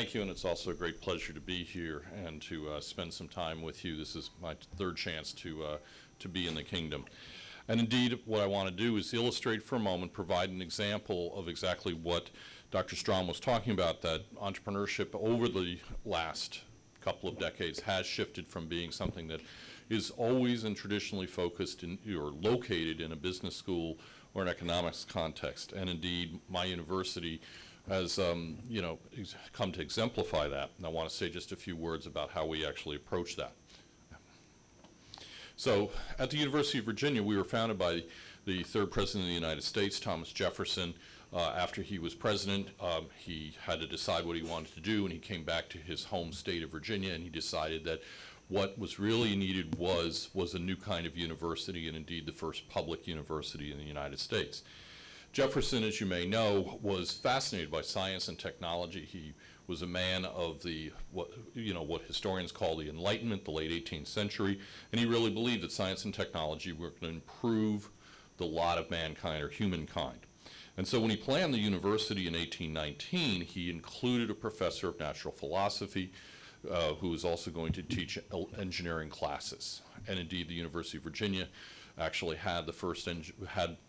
thank you, and it's also a great pleasure to be here and to spend some time with you. This is my third chance to be in the kingdom. And indeed, what I want to do is illustrate for a moment, provide an example of exactly what Dr. Strom was talking about, that entrepreneurship over the last couple of decades has shifted from being something that is always and traditionally focused in, or located in a business school or an economics context. And indeed, my university has come to exemplify that. And I want to say just a few words about how we actually approach that. So at the University of Virginia, we were founded by the third president of the United States, Thomas Jefferson. After he was president, he had to decide what he wanted to do, and he came back to his home state of Virginia, and he decided that what was really needed was a new kind of university, and indeed the first public university in the United States. Jefferson, as you may know, was fascinated by science and technology. He was a man of the, what historians call the Enlightenment, the late 18th century, and he really believed that science and technology were going to improve the lot of mankind, or humankind. And so when he planned the university in 1819, he included a professor of natural philosophy who was also going to teach engineering classes. And indeed, the University of Virginia actually had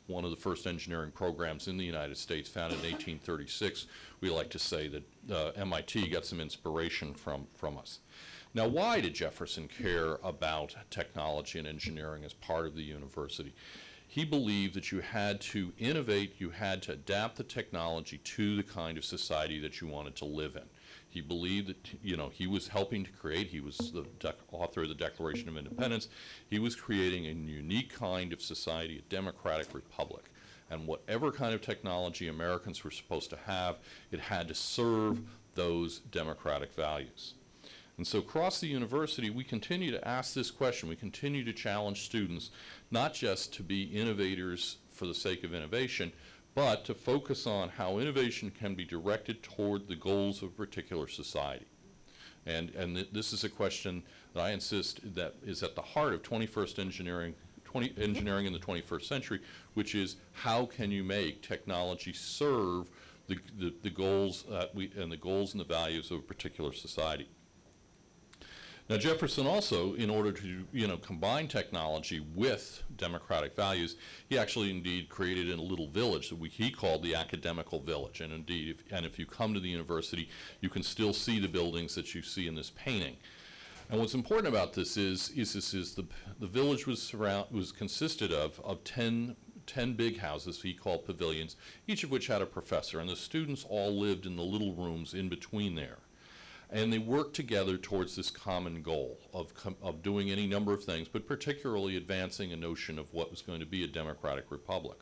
one of the first engineering programs in the United States, founded in 1836. We like to say that MIT got some inspiration from us. Now, why did Jefferson care about technology and engineering as part of the university? He believed that you had to innovate, you had to adapt the technology to the kind of society that you wanted to live in. He believed that, he was helping to create, he was the author of the Declaration of Independence, he was creating a unique kind of society, a democratic republic. And whatever kind of technology Americans were supposed to have, it had to serve those democratic values. And so across the university, we continue to ask this question. We continue to challenge students, not just to be innovators for the sake of innovation, but to focus on how innovation can be directed toward the goals of a particular society. And this is a question that I insist that is at the heart of 21st engineering in the 21st century, which is how can you make technology serve the goals and the goals and the values of a particular society. Now, Jefferson also, in order to combine technology with democratic values, he actually indeed created a little village that he called the academical village. And indeed, if you come to the university, you can still see the buildings that you see in this painting. And what's important about this is the village was consisted of 10 big houses he called pavilions, each of which had a professor, and the students all lived in the little rooms in between there. And they worked together towards this common goal of doing any number of things, but particularly advancing a notion of what was going to be a democratic republic.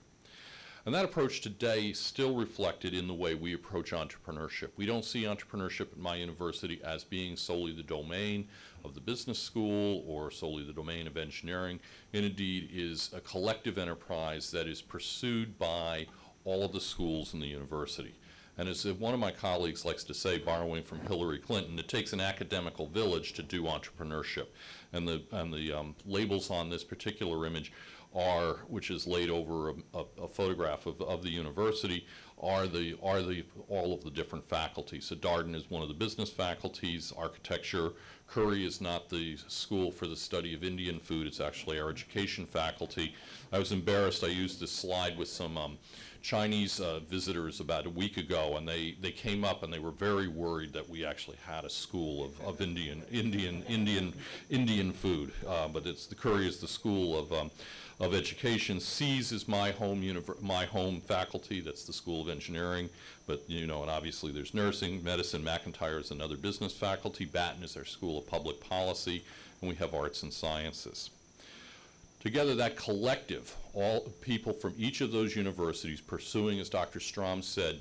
And that approach today is still reflected in the way we approach entrepreneurship. We don't see entrepreneurship at my university as being solely the domain of the business school or solely the domain of engineering. It indeed is a collective enterprise that is pursued by all of the schools in the university. And as one of my colleagues likes to say, borrowing from Hillary Clinton, it takes an academical village to do entrepreneurship. And the labels on this particular image are, which is laid over a photograph of the university, are all of the different faculties. So Darden is one of the business faculties, architecture. Curry is not the school for the study of Indian food, it's actually our education faculty. I was embarrassed, I used this slide with some Chinese visitors about a week ago, and they came up and they were very worried that we actually had a school of Indian food. But the Curry is the school of education. C's is my home faculty. That's the School of Engineering. But and obviously there's nursing, medicine. McIntyre is another business faculty. Batten is our School of Public Policy, and we have arts and sciences. Together, that collective, all people from each of those universities pursuing, as Dr. Strom said,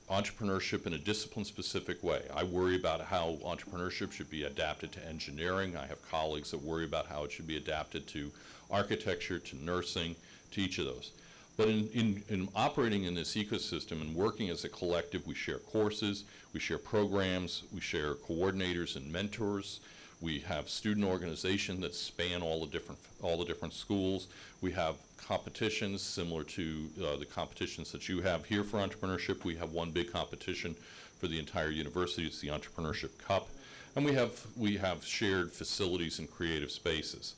entrepreneurship in a discipline-specific way. I worry about how entrepreneurship should be adapted to engineering. I have colleagues that worry about how it should be adapted to architecture, to nursing, to each of those. But in operating in this ecosystem and working as a collective, we share courses, we share programs, we share coordinators and mentors. We have student organization that span all the different schools. We have competitions similar to the competitions that you have here for entrepreneurship. We have one big competition for the entire university. It's the Entrepreneurship Cup. And we have shared facilities and creative spaces.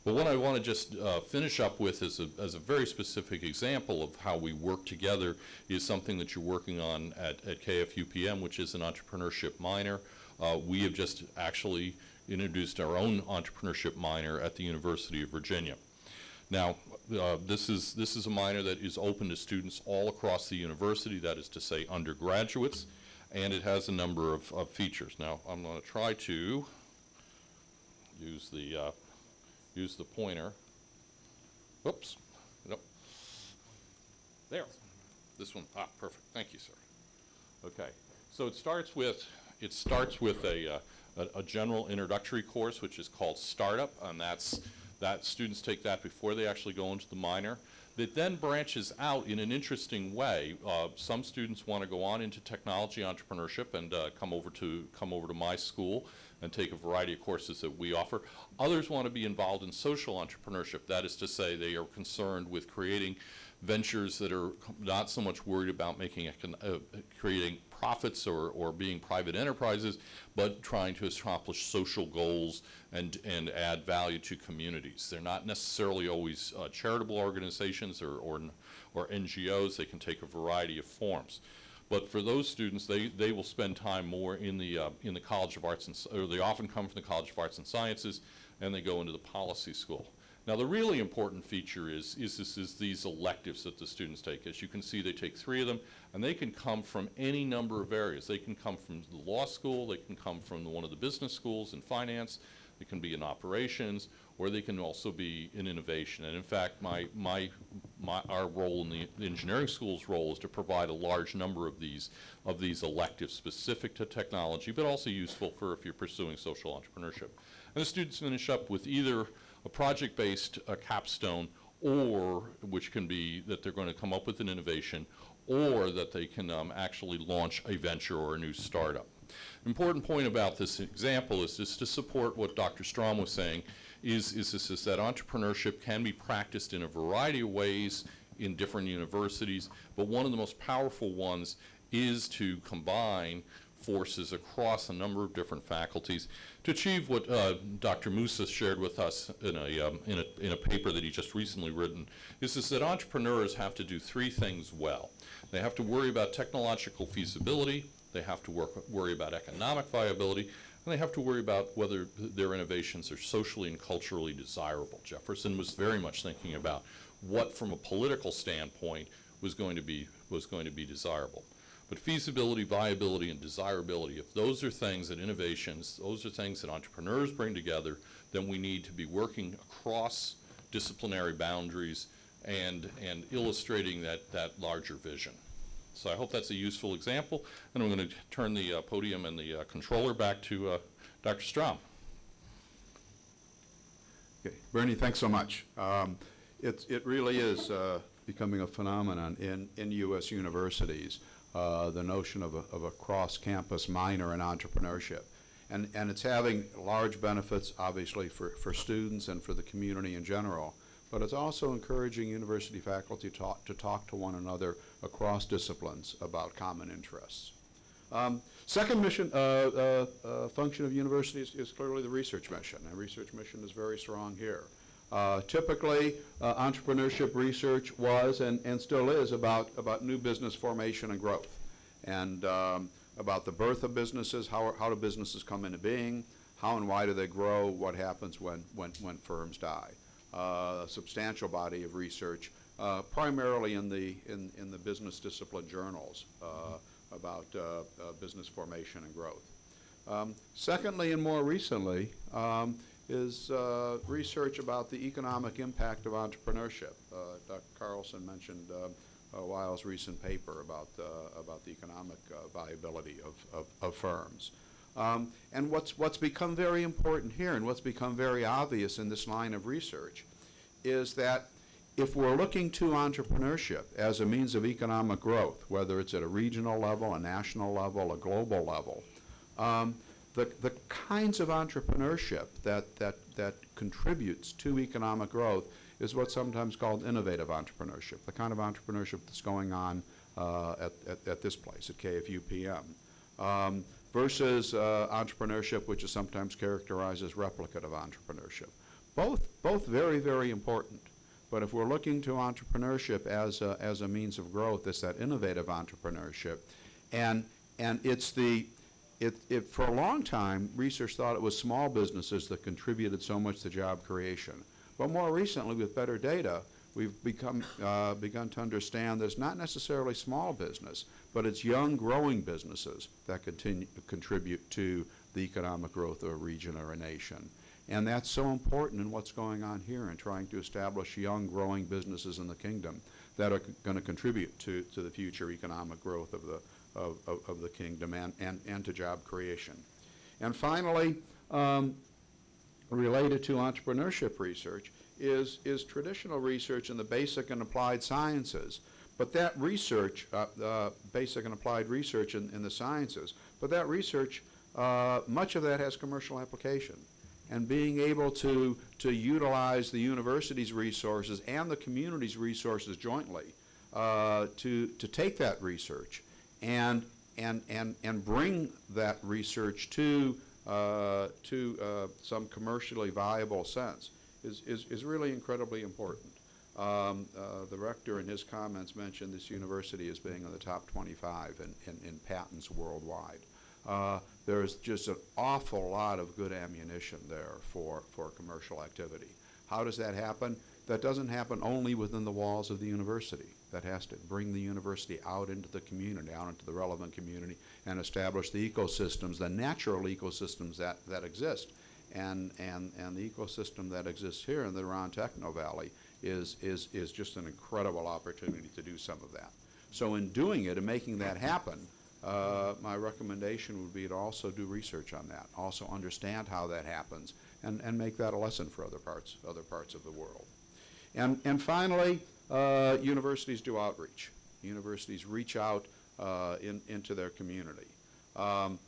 But what I want to just finish up with as a very specific example of how we work together is something that you're working on at KFUPM, which is an entrepreneurship minor. We have just actually introduced our own entrepreneurship minor at the University of Virginia. Now, this is a minor that is open to students all across the university, that is to say undergraduates, and it has a number of features. Now, I'm going to try to use the pointer. Oops. Nope. There. This one. Ah, perfect. Thank you, sir. Okay. So it starts with a general introductory course, which is called Startup, and that students take that before they actually go into the minor. That then branches out in an interesting way. Some students want to go on into technology entrepreneurship and come over to my school and take a variety of courses that we offer. Others want to be involved in social entrepreneurship. That is to say, they are concerned with creating ventures that are not so much worried about creating profits or being private enterprises, but trying to accomplish social goals and add value to communities. They're not necessarily always charitable organizations or NGOs. They can take a variety of forms. But for those students, they will spend time more in the College of Arts or they often come from the College of Arts and Sciences, and they go into the policy school. Now, the really important feature is these electives that the students take. As you can see, they take 3 of them, and they can come from any number of areas. They can come from the law school, they can come from one of the business schools in finance, they can be in operations, or they can also be in innovation. And in fact, our role in the engineering school's role is to provide a large number of these electives specific to technology, but also useful for if you're pursuing social entrepreneurship. And the students finish up with either a project-based capstone, or which can be that they're going to come up with an innovation, or that they can actually launch a venture or a new startup. An important point about this example is just to support what Dr. Strom was saying, is that entrepreneurship can be practiced in a variety of ways in different universities, but one of the most powerful ones is to combine forces across a number of different faculties to achieve what Dr. Musa shared with us in a paper that he just recently written, is that entrepreneurs have to do 3 things well. They have to worry about technological feasibility, they have to worry about economic viability, and they have to worry about whether their innovations are socially and culturally desirable. Jefferson was very much thinking about what, from a political standpoint, was going to be desirable. But feasibility, viability, and desirability, if those are things that innovations, those are things that entrepreneurs bring together, then we need to be working across disciplinary boundaries and illustrating that larger vision. So I hope that's a useful example, and I'm going to turn the podium and the controller back to Dr. Strom. Okay, Bernie, thanks so much. It really is becoming a phenomenon in U.S. universities. The notion of a cross-campus minor in entrepreneurship. And it's having large benefits, obviously, for students and for the community in general, but it's also encouraging university faculty to talk to one another across disciplines about common interests. Second mission, function of universities is clearly the research mission, and research mission is very strong here. Typically, entrepreneurship research was and still is about new business formation and growth, and about the birth of businesses, how do businesses come into being, how and why do they grow, what happens when firms die. A substantial body of research, primarily in the business discipline journals, about business formation and growth. Secondly, and more recently, is research about the economic impact of entrepreneurship. Dr. Carlson mentioned Weil's recent paper about the economic viability of firms. And what's become very important here, and what's become very obvious in this line of research, is that if we're looking to entrepreneurship as a means of economic growth, whether it's at a regional level, a national level, a global level, the kinds of entrepreneurship that contributes to economic growth is what's sometimes called innovative entrepreneurship, the kind of entrepreneurship that's going on at this place, at KFUPM, versus entrepreneurship, which is sometimes characterized as replicative entrepreneurship. Both very, very important. But if we're looking to entrepreneurship as a means of growth, it's that innovative entrepreneurship. And it's for a long time, research thought it was small businesses that contributed so much to job creation. But more recently, with better data, we've begun to understand that it's not necessarily small business, but it's young, growing businesses that contribute to the economic growth of a region or a nation. And that's so important in what's going on here in trying to establish young, growing businesses in the kingdom that are going to contribute to the future economic growth of the kingdom and to job creation. And finally, related to entrepreneurship research is traditional research in the basic and applied sciences. But that research, basic and applied research in the sciences, but that research, much of that has commercial application. And being able to utilize the university's resources and the community's resources jointly to take that research and bring that research to some commercially viable sense is really incredibly important. The rector in his comments mentioned this university as being in the top 25 in patents worldwide. There's just an awful lot of good ammunition there for commercial activity. How does that happen? That doesn't happen only within the walls of the university. That has to bring the university out into the community, out into the relevant community, and establish the ecosystems, the natural ecosystems that exist. And the ecosystem that exists here in the Huron Techno Valley is just an incredible opportunity to do some of that. So in doing it and making that happen, my recommendation would be to also do research on that, also understand how that happens, and make that a lesson for other parts of the world. And finally, universities do outreach. Universities reach out into their community. And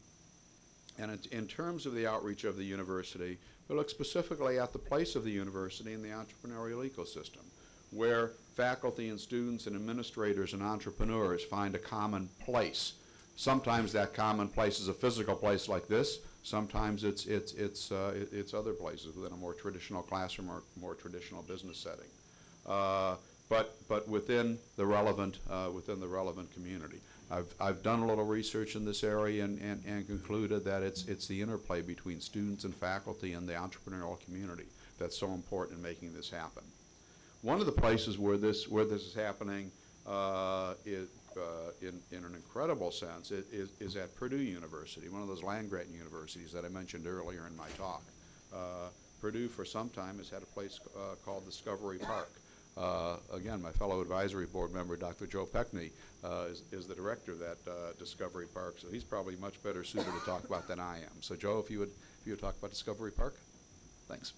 in terms of the outreach of the university, we look specifically at the place of the university in the entrepreneurial ecosystem, where faculty and students and administrators and entrepreneurs find a common place. Sometimes that common place is a physical place like this. Sometimes it's other places within a more traditional classroom or more traditional business setting, but within the relevant community. I've done a little research in this area and concluded that it's the interplay between students and faculty and the entrepreneurial community that's so important in making this happen. One of the places where this is happening is in an incredible sense is at Purdue University, one of those land-grant universities that I mentioned earlier in my talk. Purdue for some time has had a place called Discovery Park. Again, my fellow advisory board member, Dr. Joe Peckney, is the director of that Discovery Park, so he's probably much better suited to talk about than I am. So Joe, if you would talk about Discovery Park. Thanks.